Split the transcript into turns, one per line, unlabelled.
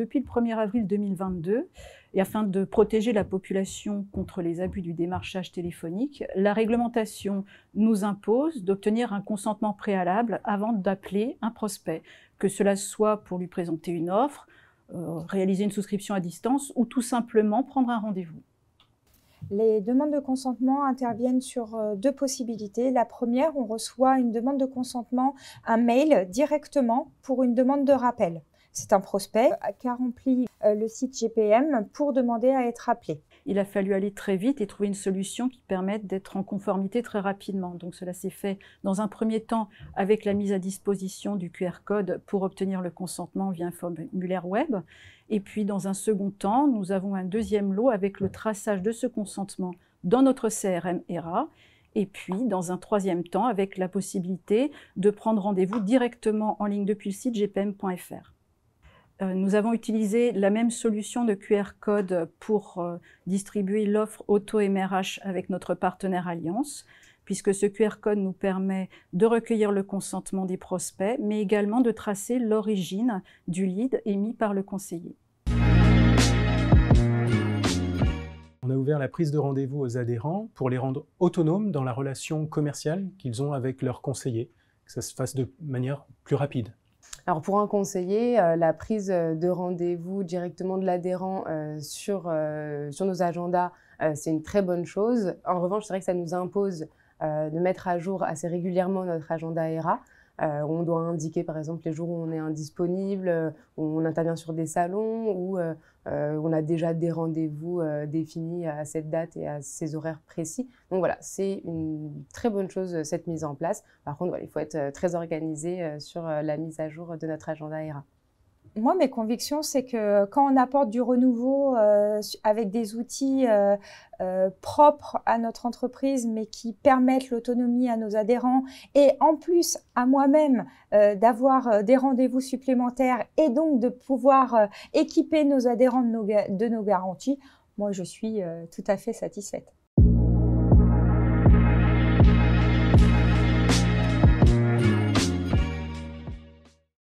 depuis le 1er avril 2022, et afin de protéger la population contre les abus du démarchage téléphonique, la réglementation nous impose d'obtenir un consentement préalable avant d'appeler un prospect, que cela soit pour lui présenter une offre, réaliser une souscription à distance ou tout simplement prendre un rendez-vous.
Les demandes de consentement interviennent sur deux possibilités. La première, on reçoit une demande de consentement, un mail directement pour une demande de rappel. C'est un prospect qui a rempli le site GPM pour demander à être appelé.
Il a fallu aller très vite et trouver une solution qui permette d'être en conformité très rapidement. Donc cela s'est fait dans un premier temps avec la mise à disposition du QR code pour obtenir le consentement via un formulaire web. Et puis dans un second temps, nous avons un deuxième lot avec le traçage de ce consentement dans notre CRM ERA. Et puis dans un troisième temps avec la possibilité de prendre rendez-vous directement en ligne depuis le site gpm.fr. Nous avons utilisé la même solution de QR code pour distribuer l'offre Auto-MRH avec notre partenaire Alliance, puisque ce QR code nous permet de recueillir le consentement des prospects, mais également de tracer l'origine du lead émis par le conseiller.
On a ouvert la prise de rendez-vous aux adhérents pour les rendre autonomes dans la relation commerciale qu'ils ont avec leurs conseillers, que ça se fasse de manière plus rapide.
Alors pour un conseiller, la prise de rendez-vous directement de l'adhérent sur nos agendas, c'est une très bonne chose. En revanche, c'est vrai que ça nous impose de mettre à jour assez régulièrement notre agenda ERA. On doit indiquer par exemple les jours où on est indisponible, où on intervient sur des salons, où on a déjà des rendez-vous définis à cette date et à ces horaires précis. Donc voilà, c'est une très bonne chose cette mise en place. Par contre, voilà, il faut être très organisé sur la mise à jour de notre agenda ERA.
Moi, mes convictions, c'est que quand on apporte du renouveau avec des outils propres à notre entreprise, mais qui permettent l'autonomie à nos adhérents, et en plus à moi-même d'avoir des rendez-vous supplémentaires et donc de pouvoir équiper nos adhérents de nos garanties, moi, je suis tout à fait satisfaite.